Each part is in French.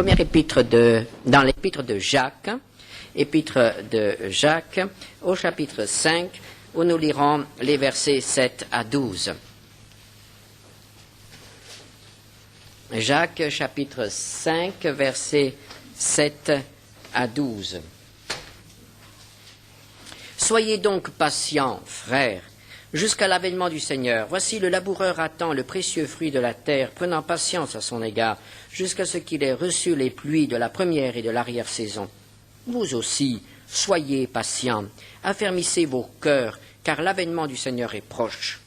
première épître dans l'épître de Jacques, au chapitre 5, où nous lirons les versets 7 à 12. Jacques, chapitre 5, versets 7 à 12. Soyez donc patients, frères, jusqu'à l'avènement du Seigneur. Voici, le laboureur attend le précieux fruit de la terre, prenant patience à son égard, jusqu'à ce qu'il ait reçu les pluies de la première et de l'arrière-saison. Vous aussi, soyez patients, affermissez vos cœurs, car l'avènement du Seigneur est proche.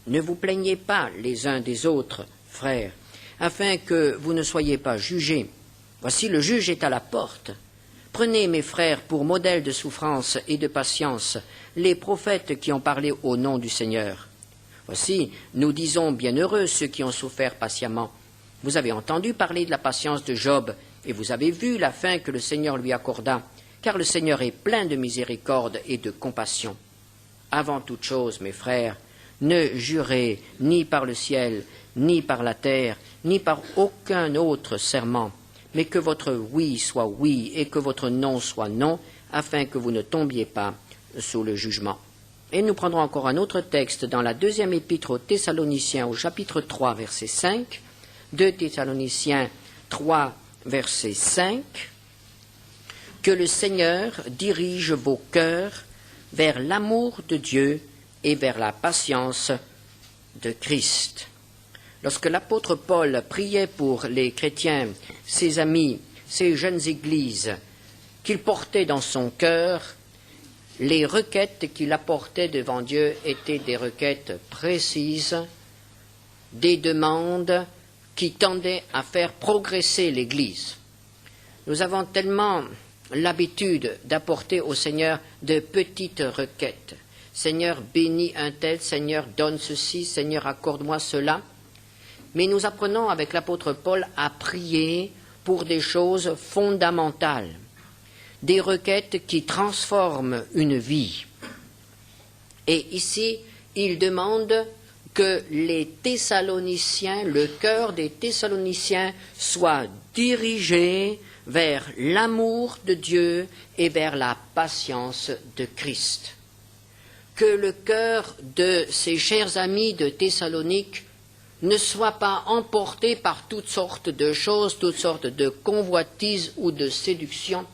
Ne vous plaignez pas les uns des autres, frères, afin que vous ne soyez pas jugés. Voici, le juge est à la porte. Prenez, mes frères, pour modèle de souffrance et de patience, les prophètes qui ont parlé au nom du Seigneur. Voici, nous disons bienheureux ceux qui ont souffert patiemment. Vous avez entendu parler de la patience de Job, et vous avez vu la fin que le Seigneur lui accorda, car le Seigneur est plein de miséricorde et de compassion. Avant toute chose, mes frères, ne jurez ni par le ciel, ni par la terre, ni par aucun autre serment, mais que votre oui soit oui et que votre non soit non, afin que vous ne tombiez pas sous le jugement. Et nous prendrons encore un autre texte dans la deuxième épître aux Thessaloniciens, au chapitre 3, verset 5, 2 Thessaloniciens 3, verset 5, que le Seigneur dirige vos cœurs vers l'amour de Dieu et vers la patience de Christ. Lorsque l'apôtre Paul priait pour les chrétiens, ses amis, ses jeunes églises, qu'il portait dans son cœur, les requêtes qu'il apportait devant Dieu étaient des requêtes précises, des demandes qui tendaient à faire progresser l'Église. Nous avons tellement l'habitude d'apporter au Seigneur de petites requêtes. Seigneur, bénis un tel, Seigneur, donne ceci, Seigneur, accorde-moi cela. Mais nous apprenons avec l'apôtre Paul à prier pour des choses fondamentales, des requêtes qui transforment une vie. Et ici, il demande que les Thessaloniciens, le cœur des Thessaloniciens, soit dirigé vers l'amour de Dieu et vers la patience de Christ. Que le cœur de ces chers amis de Thessalonique ne soit pas emporté par toutes sortes de choses, toutes sortes de convoitises ou de séductions,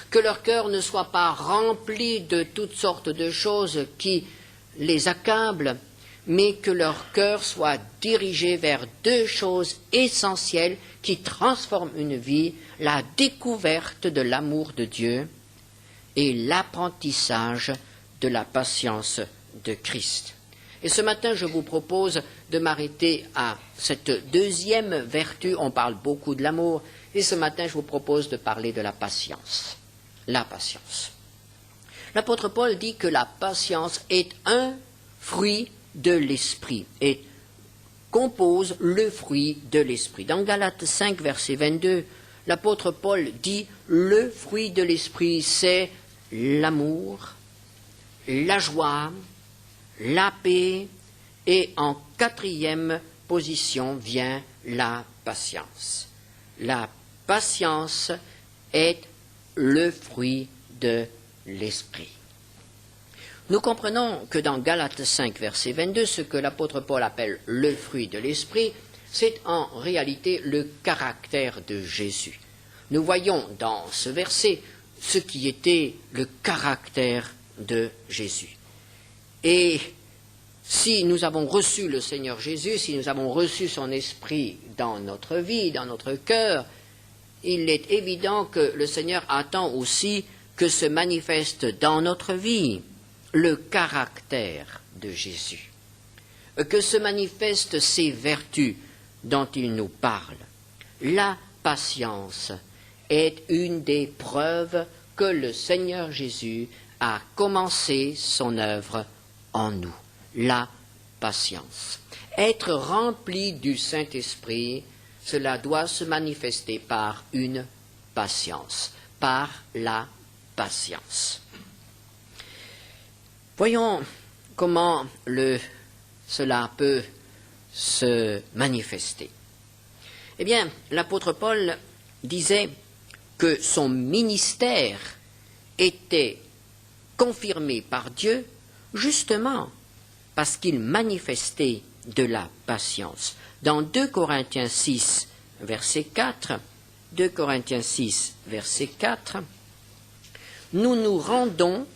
que leur cœur ne soit pas rempli de toutes sortes de choses qui les accablent, mais que leur cœur soit dirigé vers deux choses essentielles qui transforment une vie, la découverte de l'amour de Dieu et l'apprentissage de la patience de Christ. Et ce matin, je vous propose de m'arrêter à cette deuxième vertu. On parle beaucoup de l'amour, et ce matin, je vous propose de parler de la patience. La patience. L'apôtre Paul dit que la patience est un fruit de l'esprit, et compose le fruit de l'esprit. Dans Galates 5, verset 22, l'apôtre Paul dit le fruit de l'esprit, c'est l'amour, la joie, la paix, et en quatrième position vient la patience. La patience est le fruit de l'esprit. Nous comprenons que dans Galates 5, verset 22, ce que l'apôtre Paul appelle le fruit de l'esprit, c'est en réalité le caractère de Jésus. Nous voyons dans ce verset ce qui était le caractère de Jésus. Et si nous avons reçu le Seigneur Jésus, si nous avons reçu son esprit dans notre vie, dans notre cœur, il est évident que le Seigneur attend aussi que se manifeste dans notre vie le caractère de Jésus, que se manifestent ces vertus dont il nous parle. La patience est une des preuves que le Seigneur Jésus a commencé son œuvre en nous. La patience. Être rempli du Saint-Esprit, cela doit se manifester par une patience, par la patience. Voyons comment cela peut se manifester. Eh bien, l'apôtre Paul disait que son ministère était confirmé par Dieu justement parce qu'il manifestait de la patience. Dans 2 Corinthiens 6, verset 4, 2 Corinthiens 6, verset 4, nous nous rendons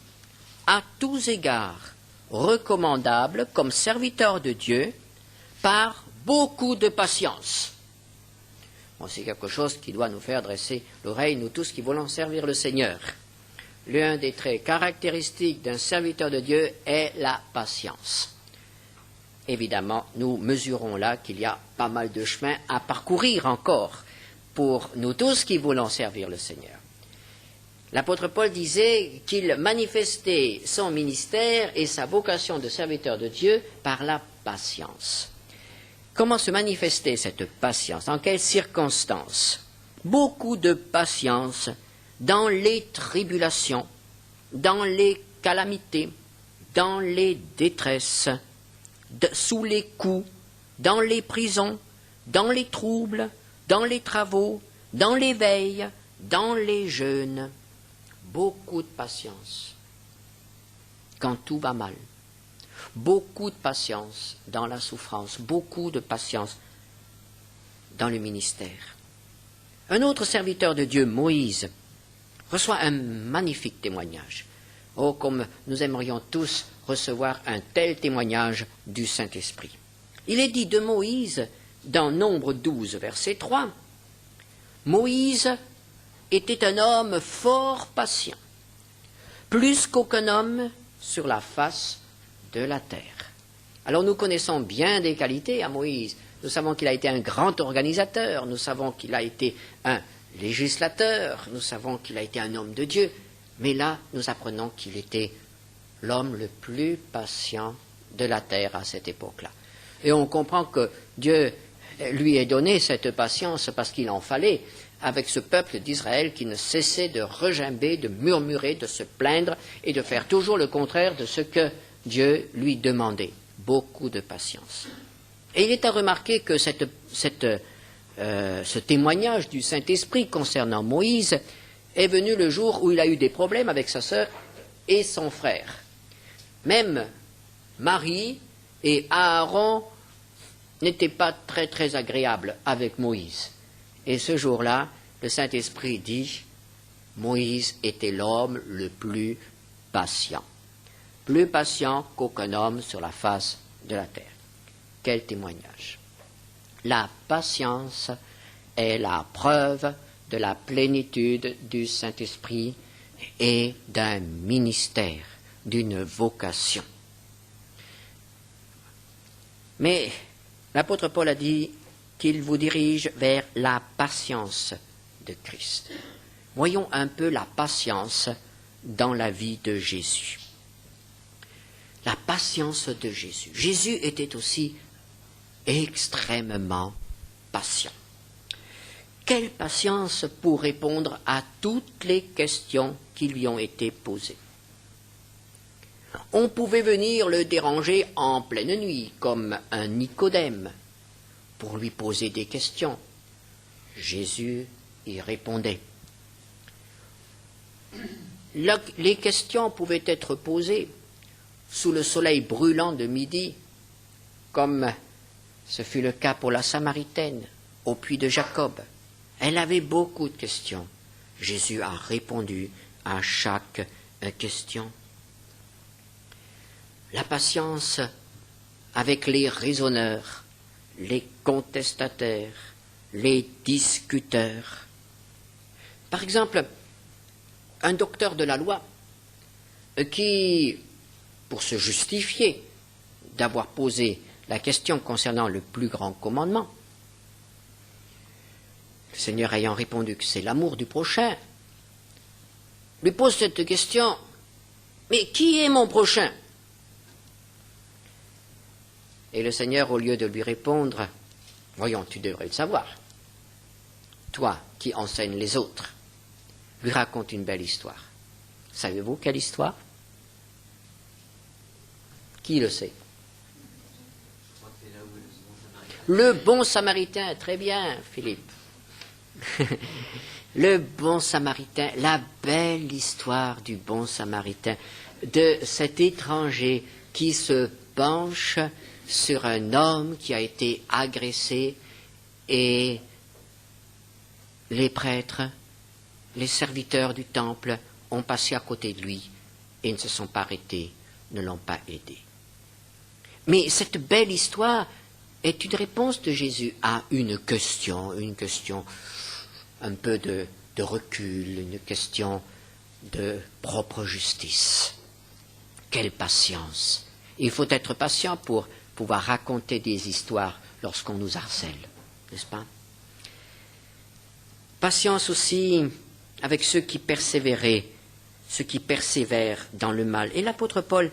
à tous égards recommandables comme serviteurs de Dieu par beaucoup de patience. Bon, c'est quelque chose qui doit nous faire dresser l'oreille, nous tous qui voulons servir le Seigneur. L'un des traits caractéristiques d'un serviteur de Dieu est la patience. Évidemment, nous mesurons là qu'il y a pas mal de chemin à parcourir encore pour nous tous qui voulons servir le Seigneur. L'apôtre Paul disait qu'il manifestait son ministère et sa vocation de serviteur de Dieu par la patience. Comment se manifestait cette patience? En quelles circonstances? Beaucoup de patience dans les tribulations, dans les calamités, dans les détresses, sous les coups, dans les prisons, dans les troubles, dans les travaux, dans les veilles, dans les jeûnes. Beaucoup de patience quand tout va mal. Beaucoup de patience dans la souffrance, beaucoup de patience dans le ministère. Un autre serviteur de Dieu, Moïse, reçoit un magnifique témoignage. Oh, comme nous aimerions tous recevoir un tel témoignage du Saint-Esprit. Il est dit de Moïse, dans Nombre 12, verset 3, « Moïse était un homme fort patient, plus qu'aucun homme sur la face de la terre. » Alors nous connaissons bien des qualités à Moïse. Nous savons qu'il a été un grand organisateur, nous savons qu'il a été un législateur, nous savons qu'il a été un homme de Dieu, mais là nous apprenons qu'il était l'homme le plus patient de la terre à cette époque-là. Et on comprend que Dieu lui ait donné cette patience parce qu'il en fallait avec ce peuple d'Israël qui ne cessait de regimber, de murmurer, de se plaindre et de faire toujours le contraire de ce que Dieu lui demandait. Beaucoup de patience. Et il est à remarquer que ce témoignage du Saint-Esprit concernant Moïse est venu le jour où il a eu des problèmes avec sa sœur et son frère. Même Marie et Aaron n'étaient pas très très agréables avec Moïse. Et ce jour-là, le Saint-Esprit dit, Moïse était l'homme le plus patient qu'aucun homme sur la face de la terre. Quel témoignage! La patience est la preuve de la plénitude du Saint-Esprit et d'un ministère, d'une vocation. Mais l'apôtre Paul a dit qu'il vous dirige vers la patience de Christ. Voyons un peu la patience dans la vie de Jésus. La patience de Jésus. Jésus était aussi extrêmement patient. Quelle patience pour répondre à toutes les questions qui lui ont été posées. On pouvait venir le déranger en pleine nuit, comme un Nicodème, pour lui poser des questions. Jésus y répondait. Les questions pouvaient être posées sous le soleil brûlant de midi, comme ce fut le cas pour la Samaritaine, au puits de Jacob. Elle avait beaucoup de questions. Jésus a répondu à chaque question. La patience avec les raisonneurs, les contestataires, les discuteurs. Par exemple, un docteur de la loi qui, pour se justifier d'avoir posé la question concernant le plus grand commandement, le Seigneur ayant répondu que c'est l'amour du prochain, lui pose cette question, mais qui est mon prochain? Et le Seigneur, au lieu de lui répondre, voyons, tu devrais le savoir, toi qui enseignes les autres, lui raconte une belle histoire. Savez-vous quelle histoire? Qui le sait? Le bon Samaritain, très bien, Philippe. Le bon Samaritain, la belle histoire du bon Samaritain, de cet étranger qui se penche sur un homme qui a été agressé et les prêtres, les serviteurs du temple ont passé à côté de lui et ne se sont pas arrêtés, ne l'ont pas aidé. Mais cette belle histoire est une réponse de Jésus à une question un peu de recul, une question de propre justice. Quelle patience! Il faut être patient pour pouvoir raconter des histoires lorsqu'on nous harcèle, n'est-ce pas? Patience aussi avec ceux qui persévèrent dans le mal. Et l'apôtre Paul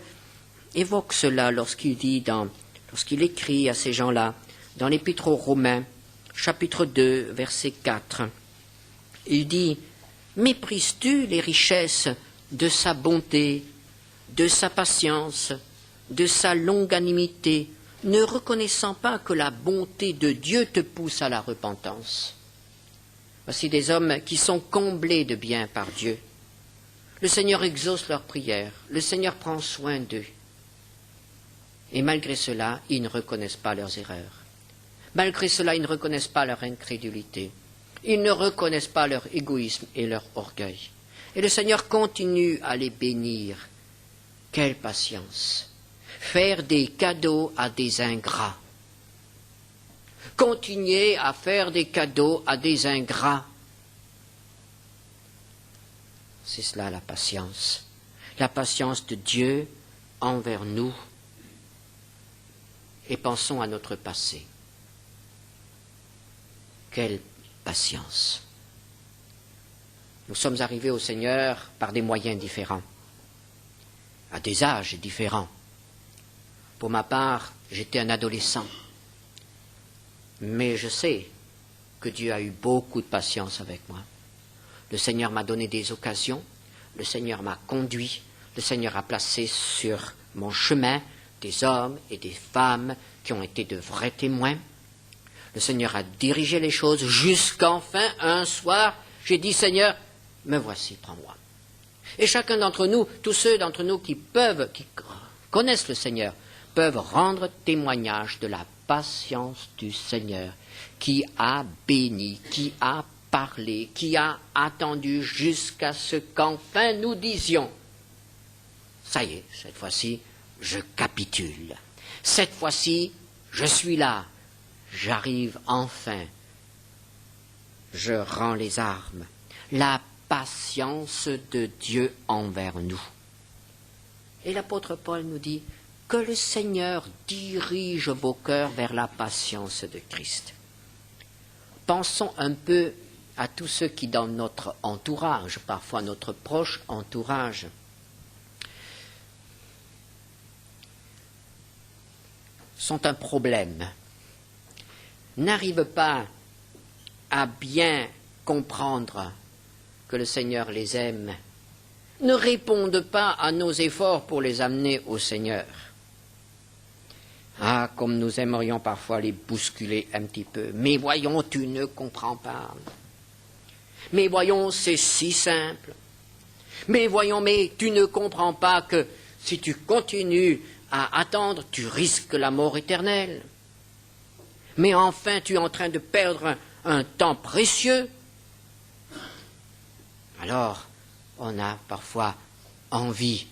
évoque cela lorsqu'il écrit à ces gens-là, dans l'Épître aux Romains, chapitre 2, verset 4. Il dit « Méprises-tu les richesses de sa bonté, de sa patience, de sa longanimité, ne reconnaissant pas que la bonté de Dieu te pousse à la repentance ?» Voici des hommes qui sont comblés de bien par Dieu. Le Seigneur exauce leurs prières, le Seigneur prend soin d'eux. Et malgré cela, ils ne reconnaissent pas leurs erreurs. Malgré cela, ils ne reconnaissent pas leur incrédulité. Ils ne reconnaissent pas leur égoïsme et leur orgueil. Et le Seigneur continue à les bénir. Quelle patience! Faire des cadeaux à des ingrats. Continuer à faire des cadeaux à des ingrats. C'est cela la patience de Dieu envers nous. Et pensons à notre passé. Quelle patience! Nous sommes arrivés au Seigneur par des moyens différents, à des âges différents. Pour ma part, j'étais un adolescent. Mais je sais que Dieu a eu beaucoup de patience avec moi. Le Seigneur m'a donné des occasions, le Seigneur m'a conduit, le Seigneur a placé sur mon chemin des hommes et des femmes qui ont été de vrais témoins. Le Seigneur a dirigé les choses jusqu'enfin, un soir, j'ai dit « Seigneur, me voici, prends-moi ». Et chacun d'entre nous, tous ceux d'entre nous qui connaissent le Seigneur, peuvent rendre témoignage de la patience du Seigneur, qui a béni, qui a parlé, qui a attendu jusqu'à ce qu'enfin nous disions « Ça y est, cette fois-ci, je capitule. Cette fois-ci, je suis là. J'arrive enfin. Je rends les armes. » La patience de Dieu envers nous. Et l'apôtre Paul nous dit que le Seigneur dirige vos cœurs vers la patience de Christ. Pensons un peu à tous ceux qui, dans notre entourage, parfois notre proche entourage, sont un problème, n'arrivent pas à bien comprendre que le Seigneur les aime, ne répondent pas à nos efforts pour les amener au Seigneur. Ah, comme nous aimerions parfois les bousculer un petit peu. Mais voyons, tu ne comprends pas. Mais voyons, c'est si simple. Mais voyons, mais tu ne comprends pas que si tu continues à attendre, tu risques la mort éternelle. Mais enfin, tu es en train de perdre un temps précieux. Alors, on a parfois envie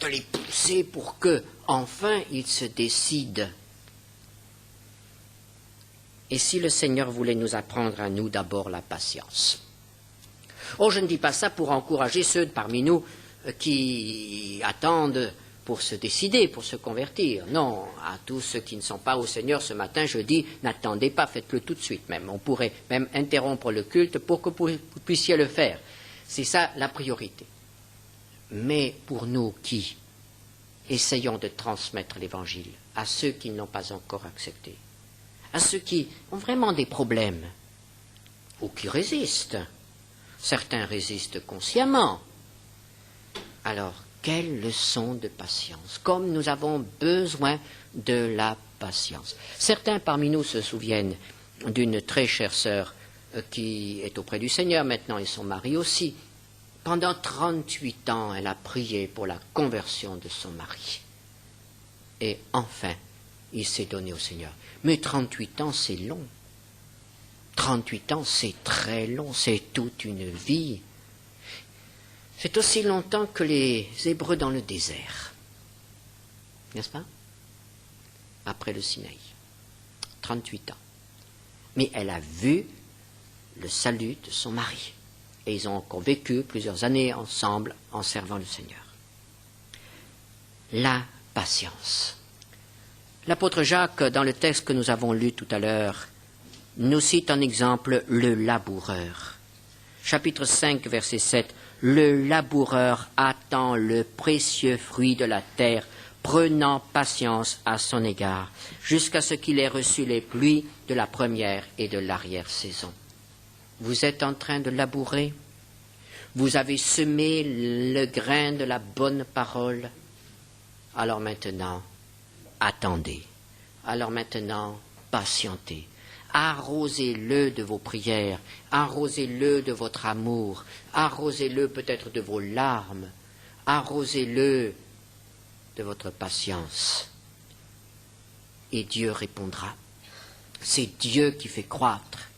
de les pousser pour que, enfin, ils se décident. Et si le Seigneur voulait nous apprendre à nous d'abord la patience? Oh, je ne dis pas ça pour encourager ceux parmi nous qui attendent pour se décider, pour se convertir. Non, à tous ceux qui ne sont pas au Seigneur ce matin, je dis, n'attendez pas, faites-le tout de suite même. On pourrait même interrompre le culte pour que vous puissiez le faire. C'est ça la priorité. Mais pour nous qui essayons de transmettre l'Évangile à ceux qui ne l'ont pas encore accepté, à ceux qui ont vraiment des problèmes, ou qui résistent, certains résistent consciemment, alors quelle leçon de patience, comme nous avons besoin de la patience. Certains parmi nous se souviennent d'une très chère sœur qui est auprès du Seigneur maintenant et son mari aussi. Pendant 38 ans, elle a prié pour la conversion de son mari. Et enfin, il s'est donné au Seigneur. Mais 38 ans, c'est long. 38 ans, c'est très long, c'est toute une vie. C'est aussi longtemps que les Hébreux dans le désert. N'est-ce pas? Après le Sinaï. 38 ans. Mais elle a vu le salut de son mari. Et ils ont encore vécu plusieurs années ensemble en servant le Seigneur. La patience. L'apôtre Jacques, dans le texte que nous avons lu tout à l'heure, nous cite en exemple le laboureur. Chapitre 5, verset 7. Le laboureur attend le précieux fruit de la terre, prenant patience à son égard, jusqu'à ce qu'il ait reçu les pluies de la première et de l'arrière-saison. Vous êtes en train de labourer. Vous avez semé le grain de la bonne parole. Alors maintenant, attendez. Alors maintenant, patientez. Arrosez-le de vos prières, arrosez-le de votre amour, arrosez-le peut-être de vos larmes, arrosez-le de votre patience. Et Dieu répondra. C'est Dieu qui fait croître.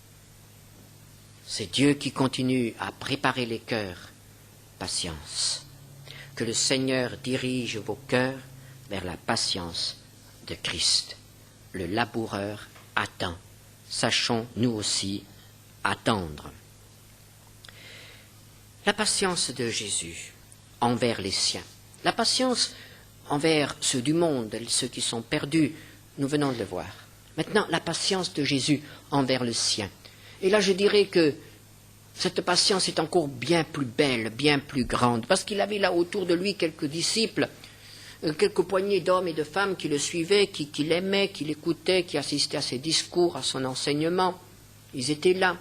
C'est Dieu qui continue à préparer les cœurs. Patience. Que le Seigneur dirige vos cœurs vers la patience de Christ. Le laboureur attend. Sachons, nous aussi, attendre. La patience de Jésus envers les siens. La patience envers ceux du monde, ceux qui sont perdus. Nous venons de le voir. Maintenant, la patience de Jésus envers le sien. Et là, je dirais que cette patience est encore bien plus belle, bien plus grande, parce qu'il avait là autour de lui quelques disciples, quelques poignées d'hommes et de femmes qui le suivaient, qui l'aimaient, qui l'écoutaient, qui assistaient à ses discours, à son enseignement. Ils étaient là.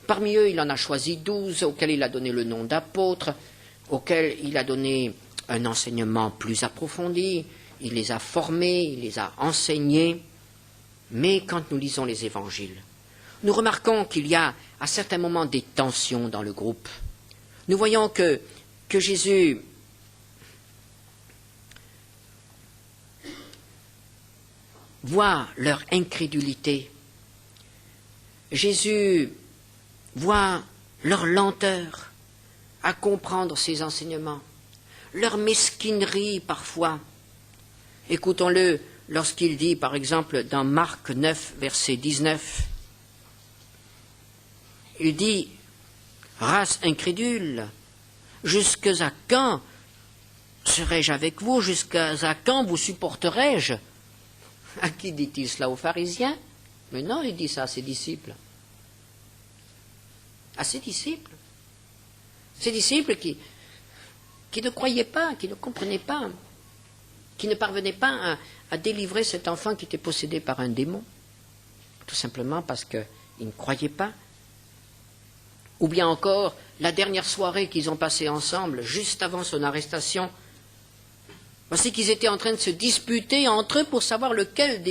Parmi eux, il en a choisi 12, auxquels il a donné le nom d'apôtres, auxquels il a donné un enseignement plus approfondi, il les a formés, il les a enseignés. Mais quand nous lisons les évangiles, nous remarquons qu'il y a à certains moments des tensions dans le groupe. Nous voyons que Jésus voit leur incrédulité. Jésus voit leur lenteur à comprendre ses enseignements, leur mesquinerie parfois. Écoutons-le lorsqu'il dit, par exemple, dans Marc 9, verset 19, il dit « Race incrédule, jusqu'à quand serai-je avec vous? Jusqu'à quand vous supporterai-je » À qui dit-il cela? Aux pharisiens? Mais non, il dit ça à ses disciples. À ses disciples. Ses disciples qui ne croyaient pas, qui ne comprenaient pas, qui ne parvenaient pas à délivrer cet enfant qui était possédé par un démon, tout simplement parce qu'ils ne croyaient pas. Ou bien encore, la dernière soirée qu'ils ont passée ensemble, juste avant son arrestation, voici qu'ils étaient en train de se disputer entre eux pour savoir lequel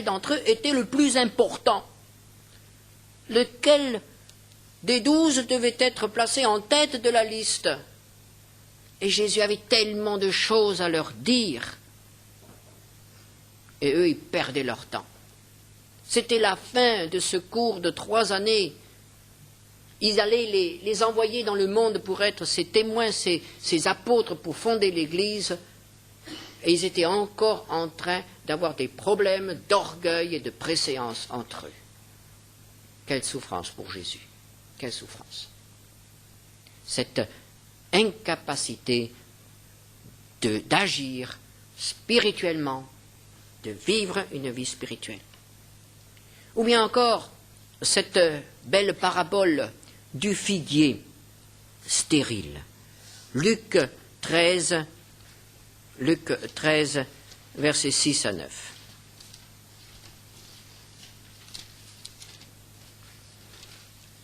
d'entre eux était le plus important. Lequel des 12 devait être placé en tête de la liste. Et Jésus avait tellement de choses à leur dire. Et eux, ils perdaient leur temps. C'était la fin de ce cours de 3 années. Ils allaient les envoyer dans le monde pour être ses témoins, ses apôtres, pour fonder l'Église. Et ils étaient encore en train d'avoir des problèmes d'orgueil et de préséance entre eux. Quelle souffrance pour Jésus. Quelle souffrance. Cette incapacité d'agir spirituellement, de vivre une vie spirituelle. Ou bien encore, cette belle parabole du figuier stérile. Luc 13, versets 6 à 9.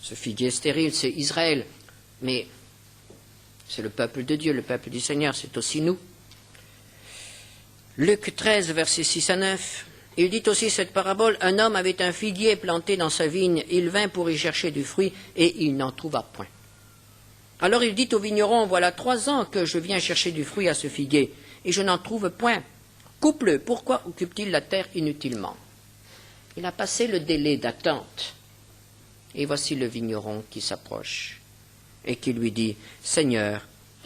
Ce figuier stérile, c'est Israël, mais c'est le peuple de Dieu, le peuple du Seigneur, c'est aussi nous. Luc 13, versets 6 à 9. Il dit aussi cette parabole, un homme avait un figuier planté dans sa vigne, il vint pour y chercher du fruit, et il n'en trouva point. Alors il dit au vigneron, voilà 3 ans que je viens chercher du fruit à ce figuier, et je n'en trouve point. Coupe-le, pourquoi occupe-t-il la terre inutilement? Il a passé le délai d'attente. Et voici le vigneron qui s'approche, et qui lui dit, Seigneur,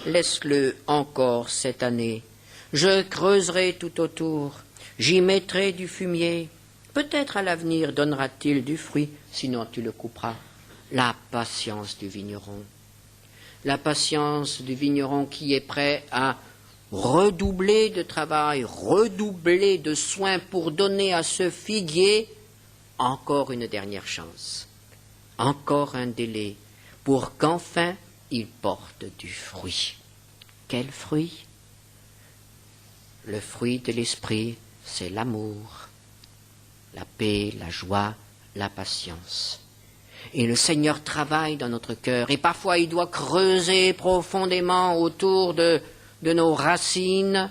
laisse-le encore cette année, je creuserai tout autour, j'y mettrai du fumier, peut-être à l'avenir donnera-t-il du fruit, sinon tu le couperas. La patience du vigneron. La patience du vigneron qui est prêt à redoubler de travail, redoubler de soins pour donner à ce figuier encore une dernière chance, encore un délai, pour qu'enfin il porte du fruit. Quel fruit? Le fruit de l'esprit, c'est l'amour, la paix, la joie, la patience. Et le Seigneur travaille dans notre cœur, et parfois il doit creuser profondément autour de nos racines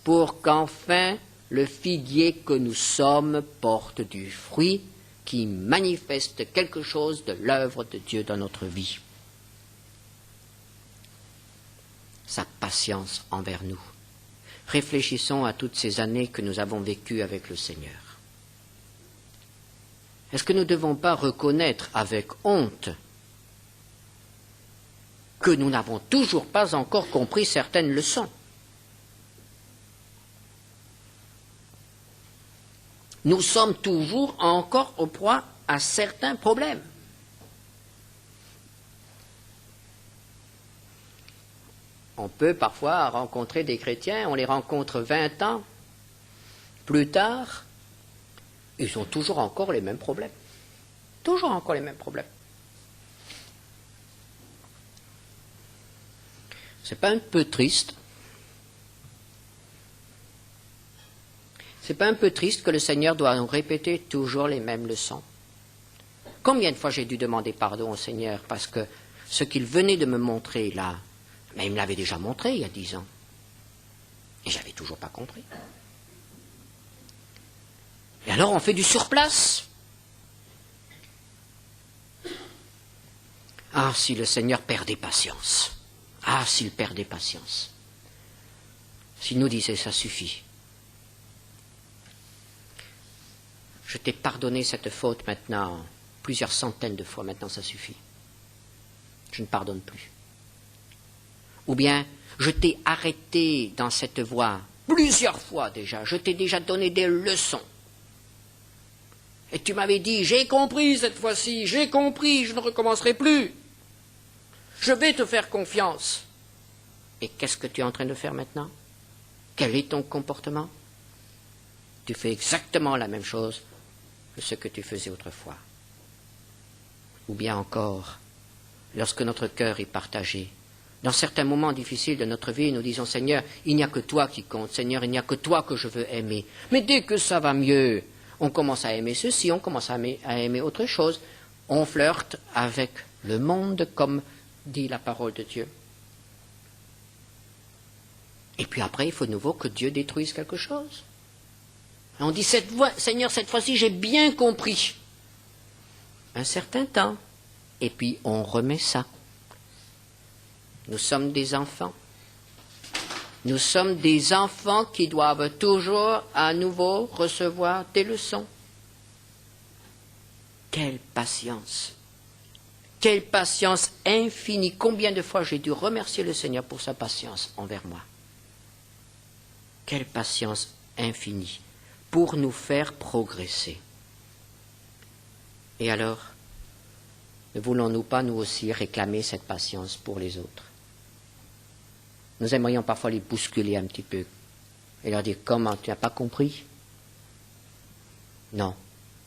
pour qu'enfin le figuier que nous sommes porte du fruit qui manifeste quelque chose de l'œuvre de Dieu dans notre vie. Sa patience envers nous. Réfléchissons à toutes ces années que nous avons vécues avec le Seigneur. Est-ce que nous ne devons pas reconnaître avec honte que nous n'avons toujours pas encore compris certaines leçons? Nous sommes toujours encore au proie à certains problèmes. On peut parfois rencontrer des chrétiens, on les rencontre 20 ans plus tard, ils ont toujours encore les mêmes problèmes. Toujours encore les mêmes problèmes. C'est pas un peu triste? C'est pas un peu triste que le Seigneur doit nous répéter toujours les mêmes leçons? Combien de fois j'ai dû demander pardon au Seigneur parce que ce qu'il venait de me montrer là, mais il me l'avait déjà montré il y a 10 ans. Et j'avais toujours pas compris. Et alors on fait du surplace. Ah, si le Seigneur perdait patience. Ah, s'il perdait patience. S'il nous disait, ça suffit. Je t'ai pardonné cette faute maintenant, plusieurs centaines de fois, maintenant ça suffit. Je ne pardonne plus. Ou bien, je t'ai arrêté dans cette voie plusieurs fois déjà, je t'ai déjà donné des leçons. Et tu m'avais dit, j'ai compris cette fois-ci, j'ai compris, je ne recommencerai plus. Je vais te faire confiance. Et qu'est-ce que tu es en train de faire maintenant? Quel est ton comportement? Tu fais exactement la même chose que ce que tu faisais autrefois. Ou bien encore, lorsque notre cœur est partagé, dans certains moments difficiles de notre vie, nous disons, Seigneur, il n'y a que toi qui compte, Seigneur, il n'y a que toi que je veux aimer. Mais dès que ça va mieux, on commence à aimer ceci, on commence à aimer autre chose. On flirte avec le monde, comme dit la parole de Dieu. Et puis après, il faut de nouveau que Dieu détruise quelque chose. Et on dit, Seigneur, cette fois-ci, j'ai bien compris. Un certain temps. Et puis, on remet ça. Nous sommes des enfants. Nous sommes des enfants qui doivent toujours à nouveau recevoir des leçons. Quelle patience! Quelle patience infinie! Combien de fois j'ai dû remercier le Seigneur pour sa patience envers moi. Quelle patience infinie pour nous faire progresser. Et alors, ne voulons-nous pas nous aussi réclamer cette patience pour les autres? Nous aimerions parfois les bousculer un petit peu et leur dire, comment, tu n'as pas compris? Non,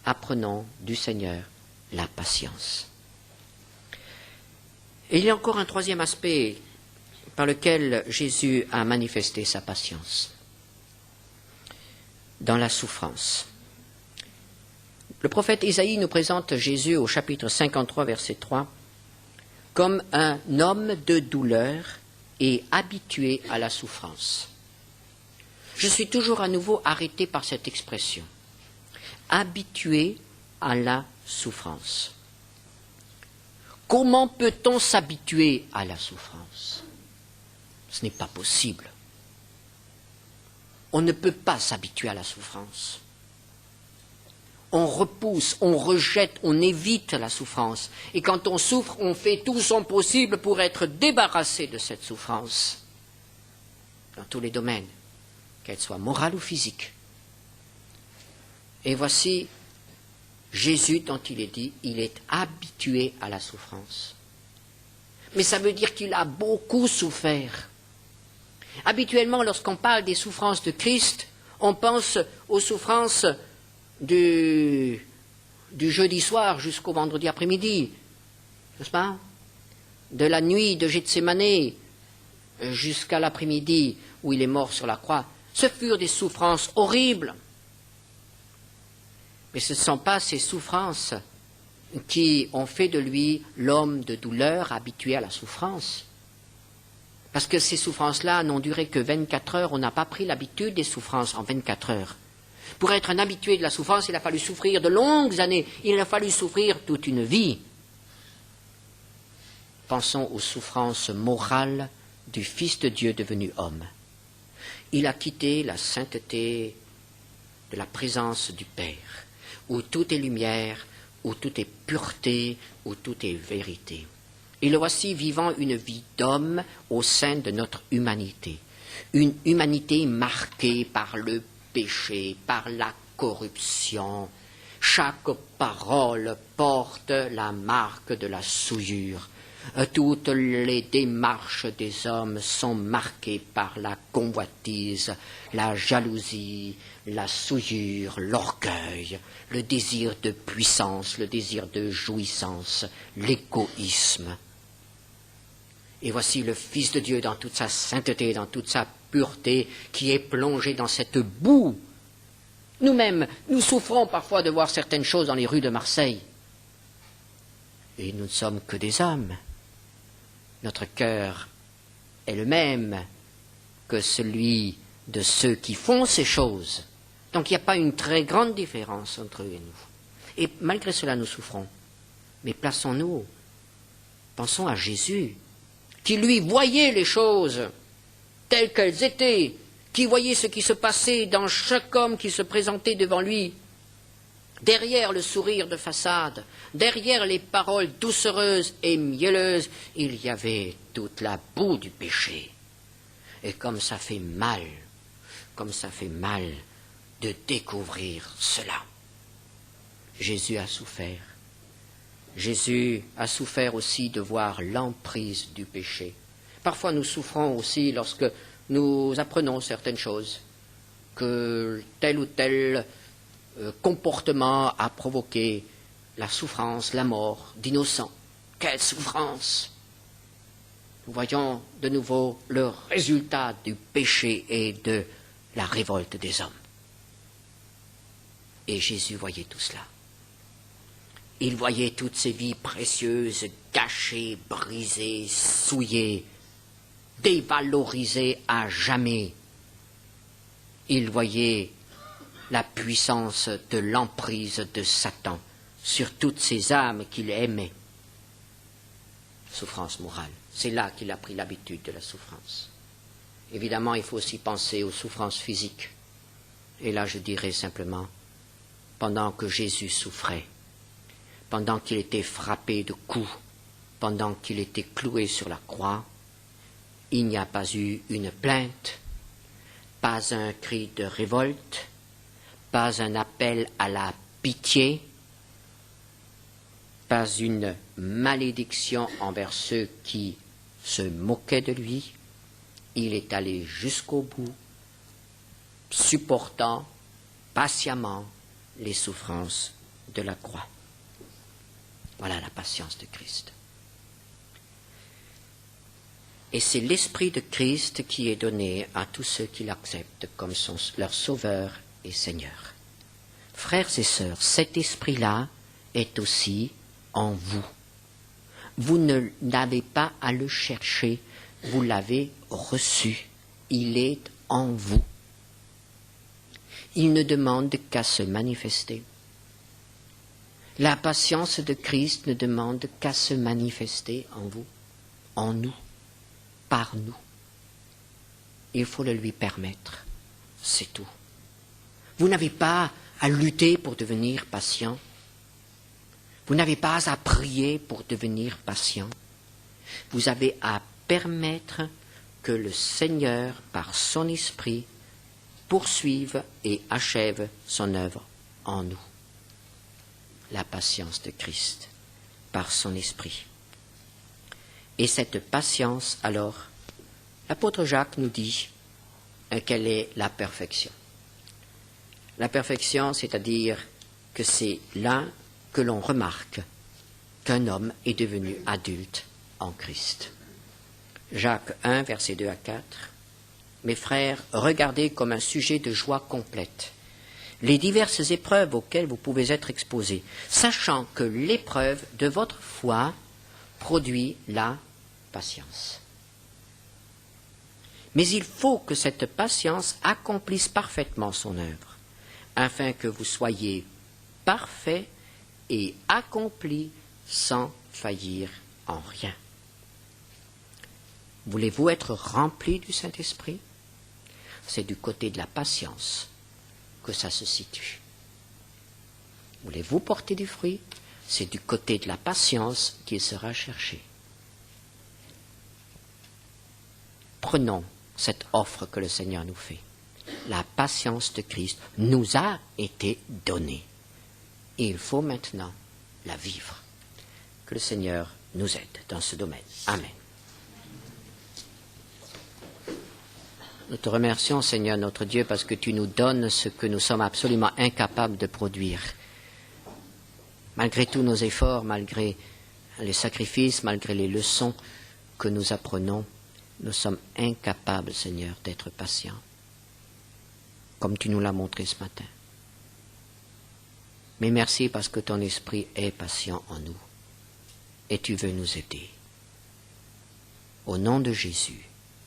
apprenons du Seigneur la patience. Et il y a encore un troisième aspect par lequel Jésus a manifesté sa patience, dans la souffrance. Le prophète Isaïe nous présente Jésus au chapitre 53, verset 3, comme un homme de douleur et habitué à la souffrance. Je suis toujours à nouveau arrêté par cette expression. Habitué à la souffrance. Comment peut-on s'habituer à la souffrance? Ce n'est pas possible. On ne peut pas s'habituer à la souffrance. On repousse, on rejette, on évite la souffrance. Et quand on souffre, on fait tout son possible pour être débarrassé de cette souffrance. Dans tous les domaines, qu'elle soit morale ou physique. Et voici Jésus dont il est dit, il est habitué à la souffrance. Mais ça veut dire qu'il a beaucoup souffert. Habituellement, lorsqu'on parle des souffrances de Christ, on pense aux souffrances du jeudi soir jusqu'au vendredi après-midi, n'est-ce pas? De la nuit de Gethsémanée jusqu'à l'après-midi où il est mort sur la croix. Ce furent des souffrances horribles. Mais ce ne sont pas ces souffrances qui ont fait de lui l'homme de douleur habitué à la souffrance. Parce que ces souffrances-là n'ont duré que 24 heures, on n'a pas pris l'habitude des souffrances en 24 heures. Pour être un habitué de la souffrance, il a fallu souffrir de longues années, il a fallu souffrir toute une vie. Pensons aux souffrances morales du Fils de Dieu devenu homme. Il a quitté la sainteté de la présence du Père, où tout est lumière, où tout est pureté, où tout est vérité. Et le voici vivant une vie d'homme au sein de notre humanité. Une humanité marquée par le péché, par la corruption. Chaque parole porte la marque de la souillure. Toutes les démarches des hommes sont marquées par la convoitise, la jalousie, la souillure, l'orgueil, le désir de puissance, le désir de jouissance, l'égoïsme. Et voici le Fils de Dieu dans toute sa sainteté, dans toute sa pureté, qui est plongé dans cette boue. Nous-mêmes, nous souffrons parfois de voir certaines choses dans les rues de Marseille. Et nous ne sommes que des hommes. Notre cœur est le même que celui de ceux qui font ces choses. Donc il n'y a pas une très grande différence entre eux et nous. Et malgré cela, nous souffrons. Mais plaçons-nous, pensons à Jésus, qui lui voyait les choses telles qu'elles étaient, qui voyait ce qui se passait dans chaque homme qui se présentait devant lui. Derrière le sourire de façade, derrière les paroles doucereuses et mielleuses, il y avait toute la boue du péché. Et comme ça fait mal de découvrir cela. Jésus a souffert. Jésus a souffert aussi de voir l'emprise du péché. Parfois nous souffrons aussi lorsque nous apprenons certaines choses, que tel ou tel comportement a provoqué la souffrance, la mort d'innocents. Quelle souffrance! Nous voyons de nouveau le résultat du péché et de la révolte des hommes. Et Jésus voyait tout cela. Il voyait toutes ces vies précieuses, gâchées, brisées, souillées, dévalorisées à jamais. Il voyait la puissance de l'emprise de Satan sur toutes ces âmes qu'il aimait. Souffrance morale. C'est là qu'il a pris l'habitude de la souffrance. Évidemment, il faut aussi penser aux souffrances physiques. Et là, je dirais simplement, pendant que Jésus souffrait, pendant qu'il était frappé de coups, pendant qu'il était cloué sur la croix, il n'y a pas eu une plainte, pas un cri de révolte, pas un appel à la pitié, pas une malédiction envers ceux qui se moquaient de lui. Il est allé jusqu'au bout, supportant patiemment les souffrances de la croix. Voilà la patience de Christ. Et c'est l'Esprit de Christ qui est donné à tous ceux qui l'acceptent comme leur Sauveur et Seigneur. Frères et sœurs, cet Esprit-là est aussi en vous. Vous n'avez pas à le chercher, vous l'avez reçu. Il est en vous. Il ne demande qu'à se manifester. La patience de Christ ne demande qu'à se manifester en vous, en nous, par nous. Il faut le lui permettre, c'est tout. Vous n'avez pas à lutter pour devenir patient. Vous n'avez pas à prier pour devenir patient. Vous avez à permettre que le Seigneur, par son esprit, poursuive et achève son œuvre en nous. La patience de Christ, par son esprit. Et cette patience, alors, l'apôtre Jacques nous dit quelle est la perfection. La perfection, c'est-à-dire que c'est là que l'on remarque qu'un homme est devenu adulte en Christ. Jacques 1, versets 2 à 4. Mes frères, regardez comme un sujet de joie complète les diverses épreuves auxquelles vous pouvez être exposés, sachant que l'épreuve de votre foi produit la patience. Mais il faut que cette patience accomplisse parfaitement son œuvre, afin que vous soyez parfaits et accomplis sans faillir en rien. Voulez-vous être remplis du Saint-Esprit? C'est du côté de la patience que ça se situe. Voulez-vous porter du fruit? C'est du côté de la patience qu'il sera cherché. Prenons cette offre que le Seigneur nous fait. La patience de Christ nous a été donnée. Et il faut maintenant la vivre. Que le Seigneur nous aide dans ce domaine. Amen. Nous te remercions, Seigneur notre Dieu, parce que tu nous donnes ce que nous sommes absolument incapables de produire. Malgré tous nos efforts, malgré les sacrifices, malgré les leçons que nous apprenons, nous sommes incapables, Seigneur, d'être patients, comme tu nous l'as montré ce matin. Mais merci parce que ton esprit est patient en nous et tu veux nous aider. Au nom de Jésus.